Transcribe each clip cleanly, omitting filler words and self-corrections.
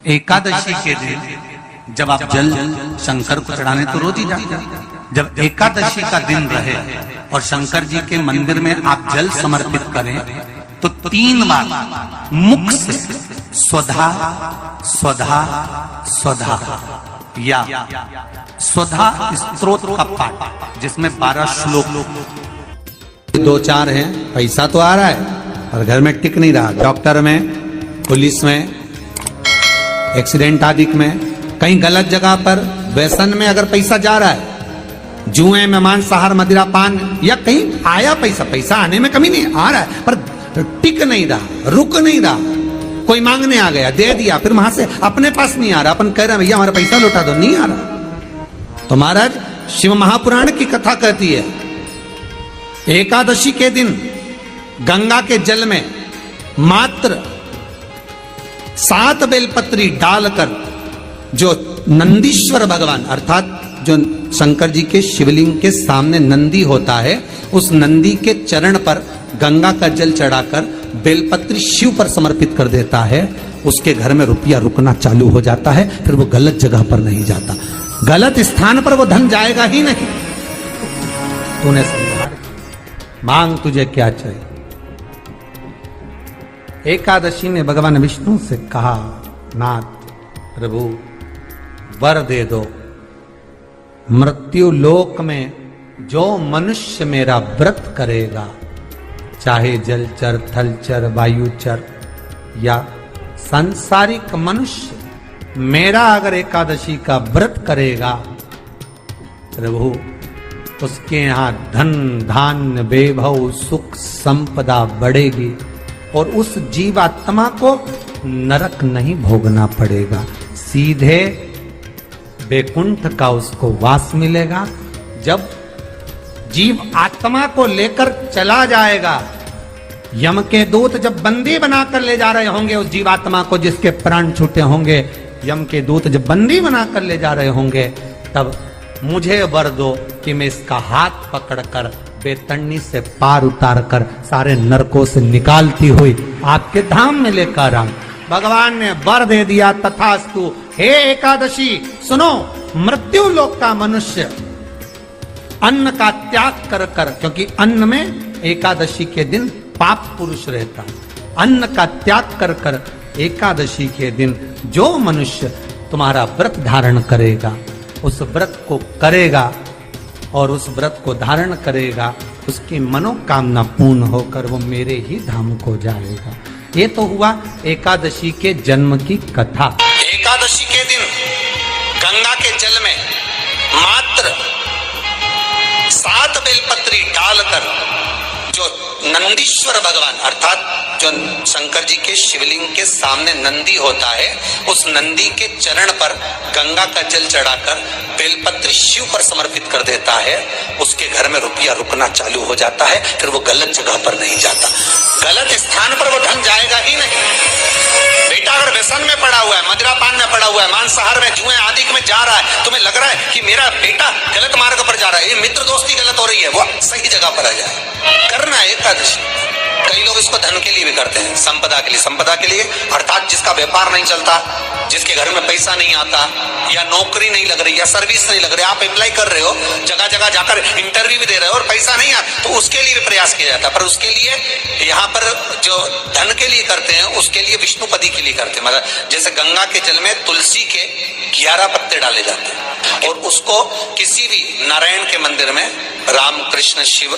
एकादशी के दिन जब आप जल शंकर को चढ़ाने तो रोज ही जाते हैं। जब एकादशी का दिन रहे और शंकर जी के मंदिर में आप जल समर्पित करें तो 3 बार मुख से स्वधा स्वधा स्वधा या स्वधा स्तोत्र का पाठ, जिसमें 12 श्लोक 2-4 हैं। पैसा तो आ रहा है और घर में टिक नहीं रहा। डॉक्टर में, पुलिस में, एक्सीडेंट आदि में, कहीं गलत जगह पर, व्यसन में अगर पैसा जा रहा है, जुए में, मांसाहार, मदिरा पान, या कहीं आया पैसा आने में कमी नहीं, आ रहा है पर टिक नहीं रहा, रुक नहीं रहा। कोई मांगने आ गया, दे दिया, फिर वहां से अपने पास नहीं आ रहा, अपन कह रहे हैं भैया हमारा पैसा लौटा दो, नहीं आ रहा। तो महाराज शिव महापुराण की कथा कहती है, एकादशी के दिन गंगा के जल में मात्र 7 बेलपत्री डालकर जो नंदीश्वर भगवान अर्थात जो शंकर जी के शिवलिंग के सामने नंदी होता है, उस नंदी के चरण पर गंगा का जल चढ़ाकर बेलपत्री शिव पर समर्पित कर देता है, उसके घर में रुपया रुकना चालू हो जाता है। फिर वो गलत जगह पर नहीं जाता, गलत स्थान पर वो धन जाएगा ही नहीं। तूने समझा, मांग तुझे क्या चाहिए। एकादशी ने भगवान विष्णु से कहा, नाथ प्रभु वर दे दो, मृत्यु लोक में जो मनुष्य मेरा व्रत करेगा, चाहे जलचर, थलचर, वायुचर या सांसारिक मनुष्य, मेरा अगर एकादशी का व्रत करेगा, प्रभु उसके यहां धन धान्य वैभव सुख संपदा बढ़ेगी और उस जीवात्मा को नरक नहीं भोगना पड़ेगा, सीधे वैकुंठ का उसको वास मिलेगा। जब जीव आत्मा को लेकर चला जाएगा, यम के दूत जब बंदी बनाकर ले जा रहे होंगे उस जीवात्मा को, जिसके प्राण छूटे होंगे, यम के दूत जब बंदी बनाकर ले जा रहे होंगे, तब मुझे वर दो कि मैं इसका हाथ पकड़कर बेतन्नी से पार उतार कर सारे नरकों से निकालती हुई आपके धाम में लेकर आऊं। भगवान ने वर दे दिया, तथास्तु। हे एकादशी सुनो, मृत्यु लोक का मनुष्य अन्न का त्याग कर कर, क्योंकि अन्न में एकादशी के दिन पाप पुरुष रहता है, अन्न का त्याग कर कर एकादशी के दिन जो मनुष्य तुम्हारा व्रत धारण करेगा, उस व्रत को करेगा और उस व्रत को धारण करेगा, उसकी मनोकामना पूर्ण होकर वो मेरे ही धाम को जाएगा। ये तो हुआ एकादशी के जन्म की कथा। एकादशी के दिन गंगा के जल में मात्र 7 बेलपत्री डालकर जो नंदीश्वर भगवान अर्थात जो शंकर जी के शिवलिंग के सामने नंदी होता है, उस नंदी के चरण पर गंगा का जल चढ़ाकर बेलपत्री शिव पर समर्पित कर देता है, उसके घर में रुपया रुकना चालू हो जाता है। फिर वो गलत जगह पर नहीं जाता, गलत स्थान पर वो धन जाएगा ही नहीं। बेटा अगर व्यसन में पड़ा हुआ है, मदिरा पान में पड़ा हुआ है, मांसाहार में, जुए आदि में जा रहा है, तुम्हें लग रहा है कि मेरा बेटा गलत मार्ग पर जा रहा है, ये मित्र दोस्ती गलत हो रही है, वो सही जगह पर आ जाए। करना है एकादशी। कई लोग इसको धन के लिए भी करते हैं, संपदा के लिए। संपदा के लिए अर्थात जिसका व्यापार नहीं चलता, जिसके घर में पैसा नहीं आता, या नौकरी नहीं लग रही, या सर्विस नहीं लग रही, आप अप्लाई कर रहे हो, जगह जगह जाकर इंटरव्यू भी दे रहे हो और पैसा नहीं आता, तो उसके लिए भी प्रयास किया जाता है। पर उसके लिए यहाँ पर जो धन के लिए करते हैं, उसके लिए विष्णुपदी के लिए करते हैं। मतलब जैसे गंगा के जल में तुलसी के 11 पत्ते डाले जाते हैं और उसको किसी भी नारायण के मंदिर में, राम कृष्ण शिव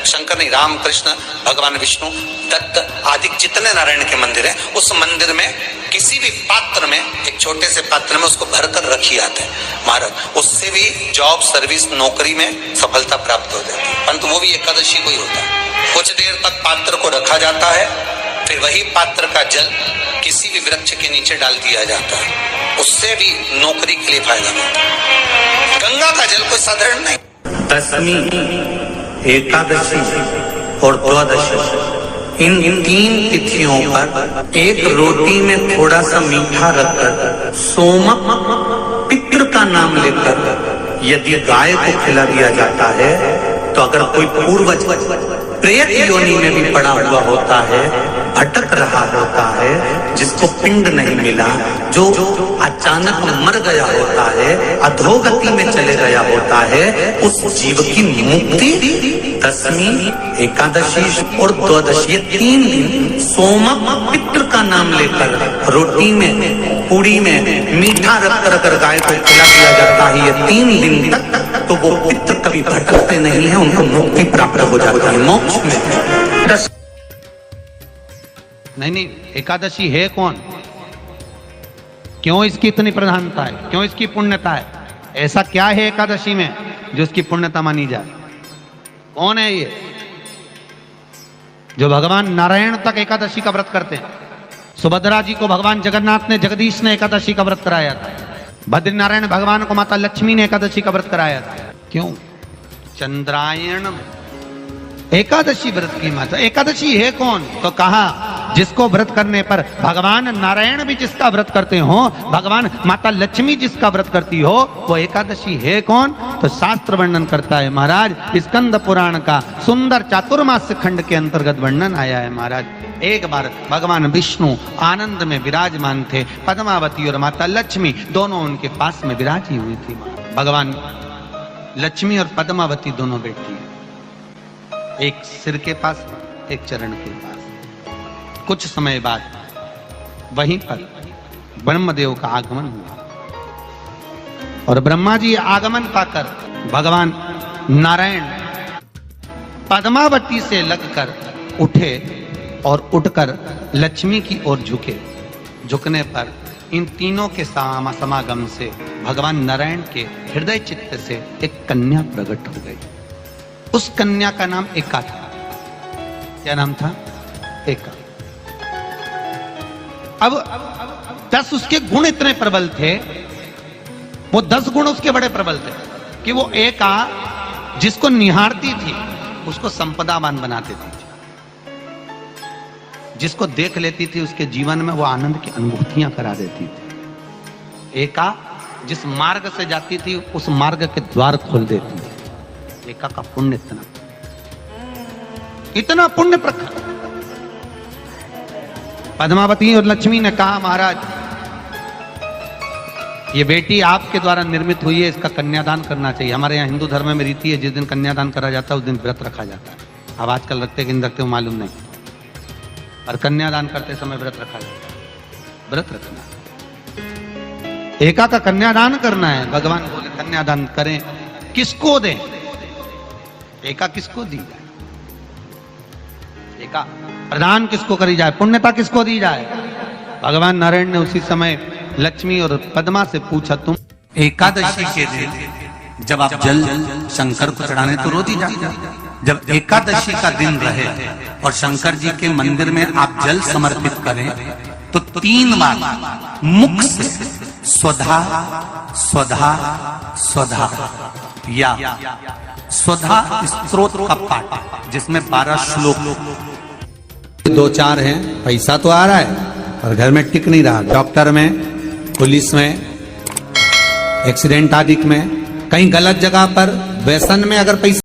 शंकर नहीं, राम कृष्ण भगवान विष्णु दत्त आदि जितने नारायण के मंदिर हैं, उस मंदिर में किसी भी पात्र में, एक छोटे से पात्र में उसको भरकर रखी आते हैं महाराज। उससे भी जॉब, सर्विस, नौकरी में सफलता प्राप्त हो जाती है। परंतु वो भी एकादशी को ही होता है। कुछ देर तक पात्र को रखा जाता है, फिर वही पात्र का जल किसी भी वृक्ष के नीचे डाल दिया जाता है, उससे भी नौकरी के लिए फायदा मिलता है। गंगा का जल कोई साधारण नहीं। दशमी, एकादशी और द्वादशी, इन 3 तिथियों पर एक रोटी में थोड़ा सा मीठा रखकर सोमक पितृ का नाम लेकर यदि गाय को खिला दिया जाता है, तो अगर कोई पूर्वज प्रेत योनि में भी पड़ा हुआ होता है भटक रहा होता है, जिसको पिंड नहीं मिला, जो अचानक मर गया होता है, अधोगति में चले गया होता है, उस जीव की मुक्ति दशमी, एकादशी और द्वादशी, 3 दिन सोमक पितृ का नाम लेकर रोटी में, पूड़ी में मीठा रख कर गाय को खिला दिया जाता है। ये 3 दिन तक तो वो पितृ कभी भटकते नहीं है, उनको मुक्ति प्राप्त हो जाती है, मोक्ष में। नहीं, एकादशी है कौन? क्यों इसकी इतनी प्रधानता है? क्यों इसकी पुण्यता है? ऐसा क्या है एकादशी में जो इसकी पुण्यता मानी जाए? कौन है ये जो भगवान नारायण तक एकादशी का व्रत करते हैं? सुभद्रा जी को भगवान जगन्नाथ ने, जगदीश ने एकादशी का व्रत कराया था। बद्रीनारायण भगवान को माता लक्ष्मी ने एकादशी का व्रत कराया था। क्यों? चंद्रायण एकादशी व्रत की माता। एकादशी है कौन? तो कहा जिसको व्रत करने पर भगवान नारायण भी जिसका व्रत करते हो, भगवान माता लक्ष्मी जिसका व्रत करती हो, वो एकादशी है कौन? तो शास्त्र वर्णन करता है महाराज, स्कंद पुराण का सुंदर चातुर्मास्य खंड के अंतर्गत वर्णन आया है महाराज। एक बार भगवान विष्णु आनंद में विराजमान थे, पद्मावती और माता लक्ष्मी दोनों उनके पास में विराजी हुई थी। भगवान लक्ष्मी और पद्मावती दोनों बैठी, एक सिर के पास, एक चरण के पास। कुछ समय बाद वहीं पर ब्रह्मदेव का आगमन हुआ और ब्रह्मा जी आगमन पाकर भगवान नारायण पद्मावती से लगकर उठे और उठकर लक्ष्मी की ओर झुके। झुकने पर इन तीनों के समागम से भगवान नारायण के हृदय चित्त से एक कन्या प्रकट हो गई। उस कन्या का नाम एका था। क्या नाम था? एका। अब 10 उसके गुण इतने प्रबल थे, वो 10 गुण उसके बड़े प्रबल थे कि वो एका जिसको निहारती थी उसको संपदावान बना देती थी, जिसको देख लेती थी उसके जीवन में वो आनंद की अनुभूतियां करा देती थी। एका जिस मार्ग से जाती थी उस मार्ग के द्वार खोल देती थी। एका का पुण्य इतना पुण्य प्रखर। पद्मावती और लक्ष्मी ने कहा महाराज ये बेटी आपके द्वारा निर्मित हुई है, इसका कन्यादान करना चाहिए। हमारे यहाँ हिंदू धर्म में रीति है, जिस दिन कन्यादान करा जाता है उस दिन व्रत रखा जाता है। अब आजकल रखते कि नहीं रखते हो मालूम नहीं, और कन्यादान करते समय व्रत रखा जाता है। व्रत रखना, एका का कन्यादान करना है। भगवान बोले कन्यादान करें, किसको दें? एका किसको दी जाए? एका प्रदान किसको करी जाए? पुण्यता किसको दी जाए? भगवान नारायण ने उसी समय लक्ष्मी और पद्मा से पूछा, तुम एकादशी के दिन जब आप जल शंकर को चढ़ाने तो रोज ही जाते, जब एकादशी का दिन रहे और शंकर जी के मंदिर में आप जल समर्पित करें तो 3 बार मुख से स्वधा स्वधा स्वधा या स्वधा स्तोत्र का पाठ, जिसमें 12 श्लोक। 2-4 हैं, पैसा तो आ रहा है और घर में टिक नहीं रहा। डॉक्टर में, पुलिस में, एक्सीडेंट आदि में, कहीं गलत जगह पर, व्यसन में अगर पैसा